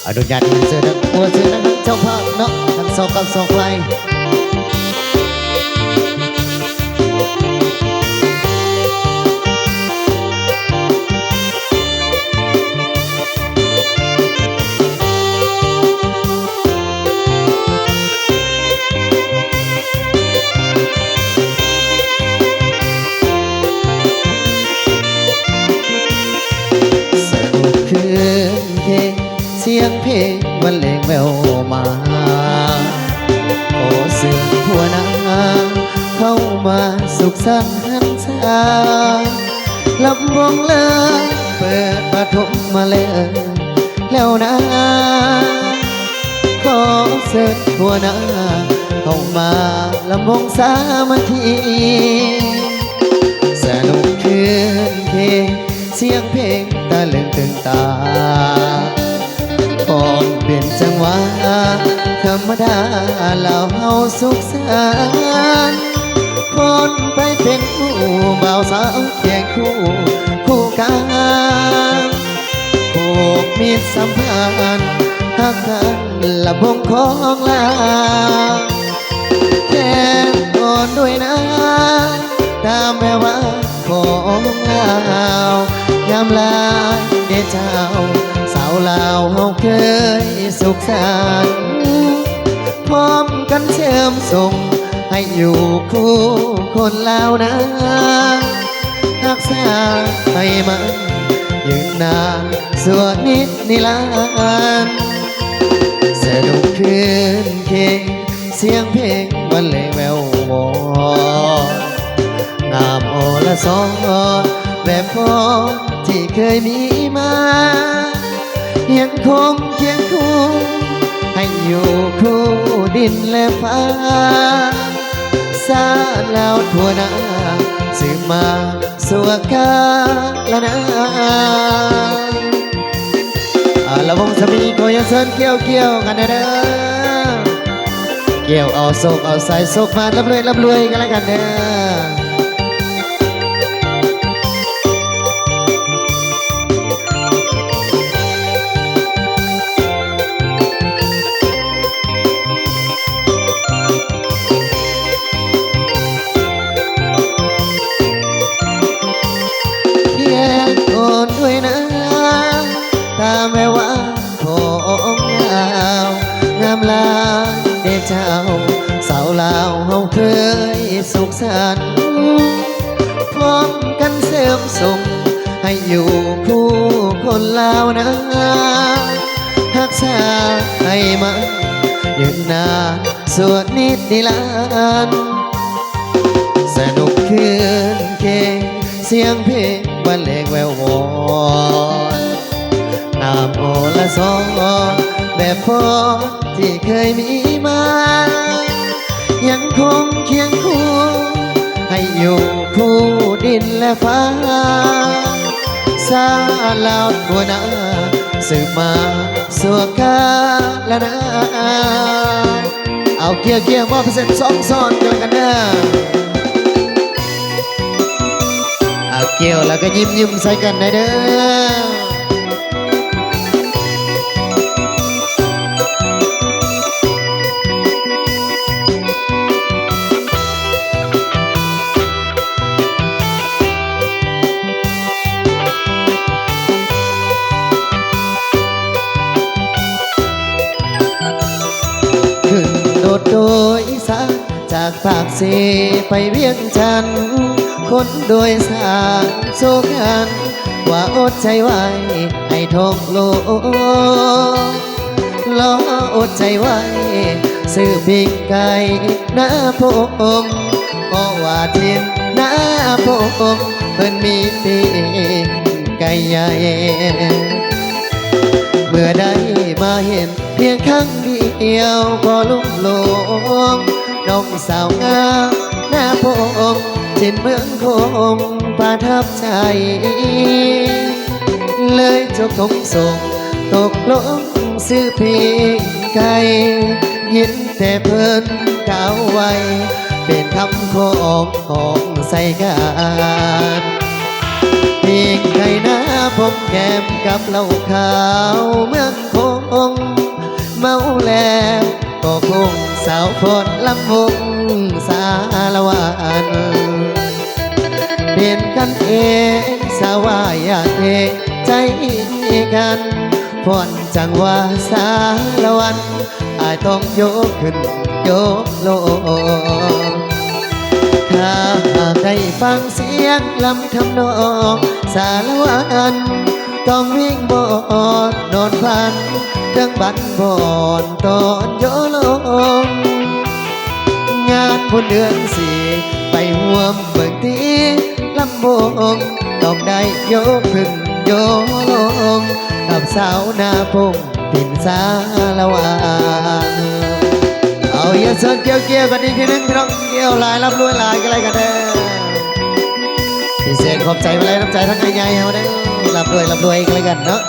อนุญาตเสื้อทั้งตัวเสื้อทั้งเจ้าภาพเนาะทั้งสองกับสองไฟเสียงเพลงบรรเลงแววมาโอ้เสือหัวหน้าเข้ามาสุขสันต์หันษาลำวงเลยเปิดปฐมมาเลยแล้วนะขอเสือหัวหน้าเข้ามาลำวงสามัคคีสนุกคืนเพลงเสียงเพลงตะลึงตึงตาพอเปลี่ยนจังหวะธรรมดาเราเฮาสุขสันต์คนไปเป็นคู่บ่าวสาวเคียงคู่กันผูกมิตรสัมพันธ์หักกันละบงของลาแทนก่อนด้วยนะตามแปลว่าของลาวยามลาเดเจ้าสาวลาวเฮาเคยสุขสันต์พร้อมกันเชื่อมส่งให้อยู่คู่คนลาวนะรักษาให้มันยืนนานส่วนนิดนิรันดร์สนุกคืนเพลงเสียงเพลงบรรเลงแวววอนงามโอละสองแบบพอที่เคยมีมายังคงเคียงคู่ให้อยู่คู่ดินและฟ้าสาลาวทั่วหน้าสืบมาสู่กาลนานละวงสมีก็ยังเซินเกี่ยวกันเด้อเกี่ยวเอาโศกเอาสายโศกมารับรวยกันแล้วกันเด้อด้วยนะตามแววว่าของลาวงามลาเดเจ้าสาวลาวเฮาเคยสุขสันต์พร้อมกันเสริมส่งให้อยู่คู่คนลาวนะรักษาให้มันยืนนานส่วนนิดนิรันดร์สนุกคืนเพลงเสียงเพลงบรรเลงแวววอนงามโอละสองแบบพอที่เคยมีมายังคงเคียงคู่ให้อยู่คู่ดินและฟ้าสาลาวทั่วหน้าสืบมาสู่กาลนานเอาเกี่ยวมอบเปอร์เซ็นต์2 ซ้อนกันเด้อเกี่ยวแล้วก็ยิ้มใส่กันได้เด้อขึ้นโดดโดยสารจากปากเสไปเวียงจันทน์คนโดยสารโซกันว่าอดใจไว้ให้ทงโลรออดใจไว้ซื้อปิ้งไก่หน้าพงเพราะว่าทินหน้าพงเพิ่นมีปิ้งไก่ใหญ่เมื่อได้มาเห็นเพียงครั้งเดียวก็ลุ่มหลงน้องสาวงามหน้าพงจินเมืองคงประทับใจเลยจบทงส่งตกลงซื้อปิ้งไก่ยินแต่เพิ่นกล่าวไว้เป็นคำของใส่กันปิ้งไก่หน้าผม แก้มกับเหล้าขาวเมืองคงเมาแล้วก็คงสาวพรลำวงสารวันเป็นกันเองสาวาอยากเองใจกันพรจังว่าสารวันอายต้องยกขึ้นยกโลกถ้าหากได้ฟังเสียงลำทำนองสารวันต้องวิ่งบอนนอนพันเครื่องบันบอนตอนโยลงงานบุญเดือนสี่ไปห่วมเบิ่งตีลำวงต้องได้ยกขึ้นโยลงกับสาวนาพงตินสารวันเอาอย่าเสิร์ฟเกี่ยวกันอีกทีนึงพี่น้องเกี่ยวลายรับรวยลายกันอะไรกันเด้อพิเศษขอบใจมาเลยน้ำใจทั้งใหญ่ๆเอาเด้อรับรวยกันอะไรกันเนาะ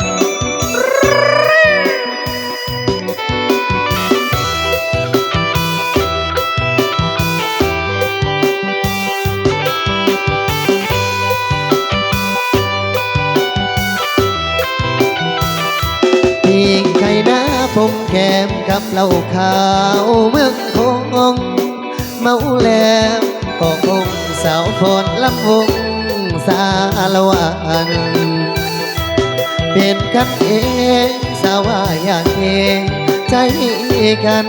พี่ไข่หน้าผมแก้มกับเหล้าขาวเมืองคงเมาแล้วก็คงสาวพรลำวงสารวันเป็นกันเองสาวาอยากเองใจกัน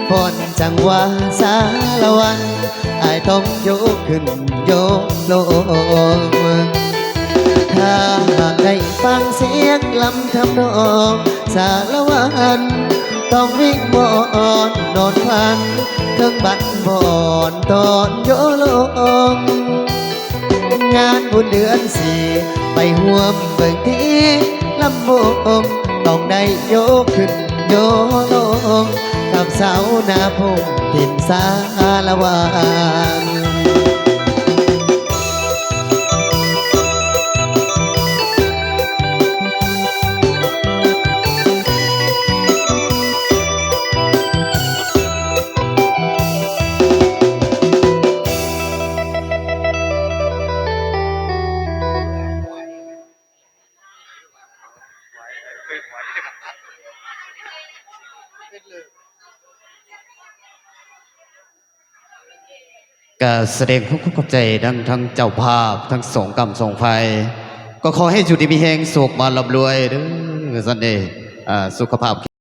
พรจังว่าสารวันอายต้องยกขึ้นยกลงถ้าหากได้ฟังเสียงลำทำนองสารวันต้องวิ่งบอนนอนพันเครื่องบันบอนตอนโยลงงานบุญเดือนสี่ไปห่วมเบิ่งที่ลำวงต้องได้ยกขึ้นโยลงกับสาวนาพงตินสารวัน ก็แสดงความขอบใจทั้งเจ้าภาพทั้งสองกรรมสองไฟก็ขอให้อยู่ดีมีแหงสุขมาร่ำรวยเด้อสันเดย์สุขภาพ